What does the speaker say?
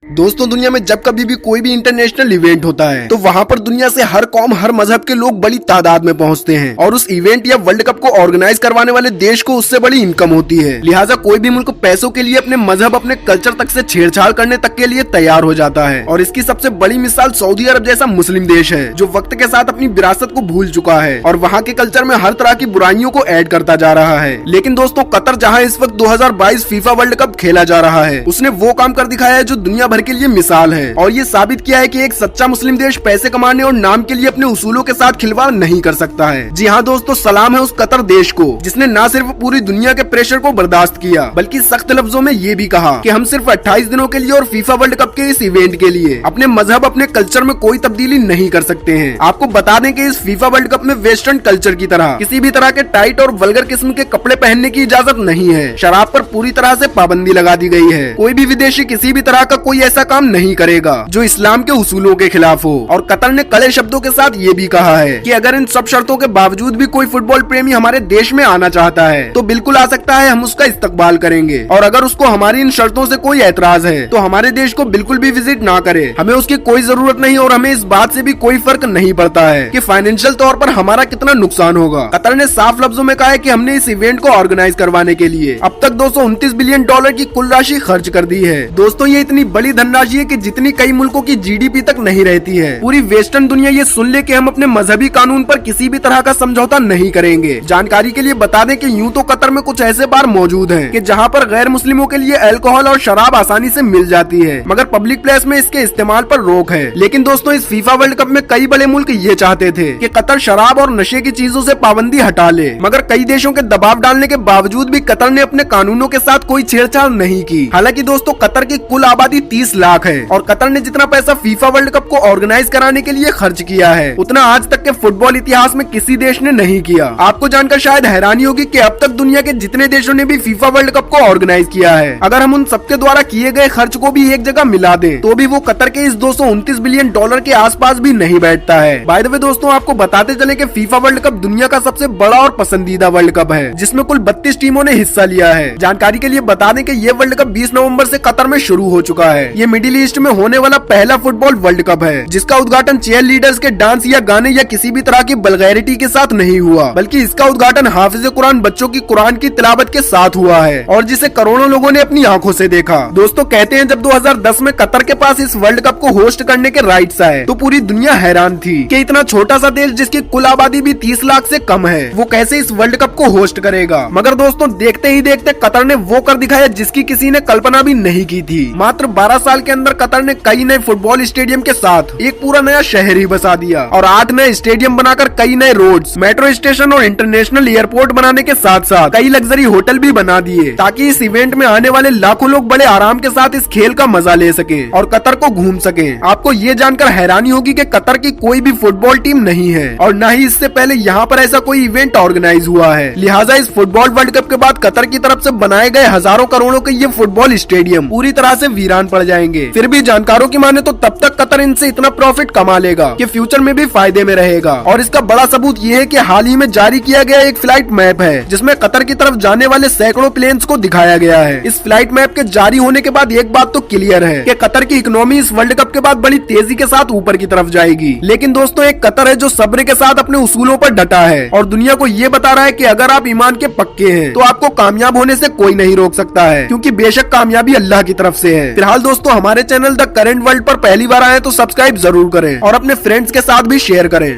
दोस्तों दुनिया में जब कभी भी कोई भी इंटरनेशनल इवेंट होता है तो वहाँ पर दुनिया से हर कौम हर मजहब के लोग बड़ी तादाद में पहुँचते हैं और उस इवेंट या वर्ल्ड कप को ऑर्गेनाइज करवाने वाले देश को उससे बड़ी इनकम होती है। लिहाजा कोई भी मुल्क पैसों के लिए अपने मजहब अपने कल्चर तक से छेड़छाड़ करने तक के लिए तैयार हो जाता है। और इसकी सबसे बड़ी मिसाल सऊदी अरब जैसा मुस्लिम देश है जो वक्त के साथ अपनी विरासत को भूल चुका है और वहाँ के कल्चर में हर तरह की बुराइयों को ऐड करता जा रहा है। लेकिन दोस्तों कतर जहाँ इस वक्त 2022 फीफा वर्ल्ड कप खेला जा रहा है उसने वो काम कर दिखाया है जो दुनिया भर के लिए मिसाल है और ये साबित किया है कि एक सच्चा मुस्लिम देश पैसे कमाने और नाम के लिए अपने उसूलों के साथ खिलवाड़ नहीं कर सकता है। जी हाँ दोस्तों, सलाम है उस कतर देश को जिसने न सिर्फ पूरी दुनिया के प्रेशर को बर्दाश्त किया बल्कि सख्त लफ्जों में ये भी कहा कि हम सिर्फ 28 दिनों के लिए और फीफा वर्ल्ड कप के इस इवेंट के लिए अपने मजहब अपने कल्चर में कोई तब्दीली नहीं कर सकते हैं। आपको बता दें कि इस फीफा वर्ल्ड कप में वेस्टर्न कल्चर की तरह किसी भी तरह के टाइट और वल्गर किस्म के कपड़े पहनने की इजाजत नहीं है। शराब पर पूरी तरह से पाबंदी लगा दी गई है। कोई भी विदेशी किसी भी तरह का कोई ऐसा काम नहीं करेगा जो इस्लाम के उसूलों के खिलाफ हो। और कतर ने कड़े शब्दों के साथ ये भी कहा है कि अगर इन सब शर्तों के बावजूद भी कोई फुटबॉल प्रेमी हमारे देश में आना चाहता है तो बिल्कुल आ सकता है, हम उसका इस्तकबाल करेंगे। और अगर उसको हमारी इन शर्तों से कोई एतराज है तो हमारे देश को बिल्कुल भी विजिट ना करे, हमें उसकी कोई जरूरत नहीं और हमें इस बात से भी कोई फर्क नहीं पड़ता है कि फाइनेंशियल तौर पर हमारा कितना नुकसान होगा। कतर ने साफ लफ्जों में कहा है कि हमने इस इवेंट को ऑर्गेनाइज करवाने के लिए अब तक $229 बिलियन की कुल राशि खर्च कर दी है। दोस्तों ये इतनी बड़ी धनराशि है कि जितनी कई मुल्कों की जीडीपी तक नहीं रहती है। पूरी वेस्टर्न दुनिया ये सुन ले कि हम अपने मजहबी कानून पर किसी भी तरह का समझौता नहीं करेंगे। जानकारी के लिए बता दें कि यूं तो कतर में कुछ ऐसे बार मौजूद हैं कि जहां पर गैर मुस्लिमों के लिए अल्कोहल और शराब आसानी से मिल जाती है मगर पब्लिक प्लेस में इसके इस्तेमाल पर रोक है। लेकिन दोस्तों इस फीफा वर्ल्ड कप में कई बड़े मुल्क ये चाहते थे कि कतर शराब और नशे की चीजों से पाबंदी हटा ले मगर कई देशों के दबाव डालने के बावजूद भी कतर ने अपने कानूनों के साथ कोई छेड़छाड़ नहीं की। हालांकि दोस्तों कतर की कुल आबादी 30 लाख है और कतर ने जितना पैसा फीफा वर्ल्ड कप को ऑर्गेनाइज कराने के लिए खर्च किया है उतना आज तक के फुटबॉल इतिहास में किसी देश ने नहीं किया। आपको जानकर शायद हैरानी होगी कि अब तक दुनिया के जितने देशों ने भी फीफा वर्ल्ड कप को ऑर्गेनाइज किया है अगर हम उन सबके द्वारा किए गए खर्च को भी एक जगह मिला दें तो भी वो कतर के इस $229 बिलियन के आसपास भी नहीं बैठता है। बाय द वे दोस्तों आपको बताते चले कि फीफा वर्ल्ड कप दुनिया का सबसे बड़ा और पसंदीदा वर्ल्ड कप है जिसमें कुल 32 टीमों ने हिस्सा लिया है। जानकारी के लिए बता दें कि ये वर्ल्ड कप 20 नवंबर से कतर में शुरू हो चुका है। ये मिडिल ईस्ट में होने वाला पहला फुटबॉल वर्ल्ड कप है जिसका उद्घाटन चीयर लीडर्स के डांस या गाने या किसी भी तरह की वल्गैरिटी के साथ नहीं हुआ बल्कि इसका उद्घाटन हाफिज कुरान बच्चों की कुरान की तिलावत के साथ हुआ है और जिसे करोड़ों लोगों ने अपनी आंखों से देखा। दोस्तों कहते हैं जब 2010 में कतर के पास इस वर्ल्ड कप को होस्ट करने के राइट्स आए तो पूरी दुनिया हैरान थी कि इतना छोटा सा देश जिसकी कुल आबादी भी 30 लाख से कम है वो कैसे इस वर्ल्ड कप को होस्ट करेगा। मगर दोस्तों देखते ही देखते कतर ने वो कर दिखाया जिसकी किसी ने कल्पना भी नहीं की थी। मात्र 12 साल के अंदर कतर ने कई नए फुटबॉल स्टेडियम के साथ एक पूरा नया शहर ही बसा दिया और 8 नए स्टेडियम बनाकर कई नए रोड्स, मेट्रो स्टेशन और इंटरनेशनल एयरपोर्ट बनाने के साथ साथ कई लग्जरी होटल भी बना दिए ताकि इस इवेंट में आने वाले लाखों लोग बड़े आराम के साथ इस खेल का मजा ले सकें और कतर को घूम सकें। आपको ये जानकर हैरानी होगी कि कतर की कोई भी फुटबॉल टीम नहीं है और न ही इससे पहले यहाँ पर ऐसा कोई इवेंट ऑर्गेनाइज हुआ है। लिहाजा इस फुटबॉल वर्ल्ड कप के बाद कतर की तरफ से बनाए गए हजारों करोड़ों के ये फुटबॉल स्टेडियम पूरी तरह से वीरान पड़ जाएंगे। फिर भी जानकारों की माने तो तब तक कतर इनसे इतना प्रॉफिट कमा लेगा कि फ्यूचर में भी फायदे में रहेगा। और इसका बड़ा सबूत ये है कि हाल ही में जारी किया गया एक फ्लाइट मैप है जिसमें कतर की तरफ जाने वाले सैकड़ों प्लेन्स को दिखाया गया है। इस फ्लाइट मैप के जारी होने के बाद एक बात तो क्लियर है कि कतर की इकोनॉमी इस वर्ल्ड कप के बाद बड़ी तेजी के साथ ऊपर की तरफ जाएगी। लेकिन दोस्तों एक कतर है जो सब्र के साथ अपने उसूलों पर डटा है और दुनिया को ये बता रहा है कि अगर आप ईमान के पक्के हैं तो आपको कामयाब होने से कोई नहीं रोक सकता है क्योंकि बेशक कामयाबी अल्लाह की तरफ से है। फिलहाल दोस्तों हमारे चैनल द करेंट वर्ल्ड पर पहली बार आए तो सब्सक्राइब जरूर करें और अपने फ्रेंड्स के साथ भी शेयर करें।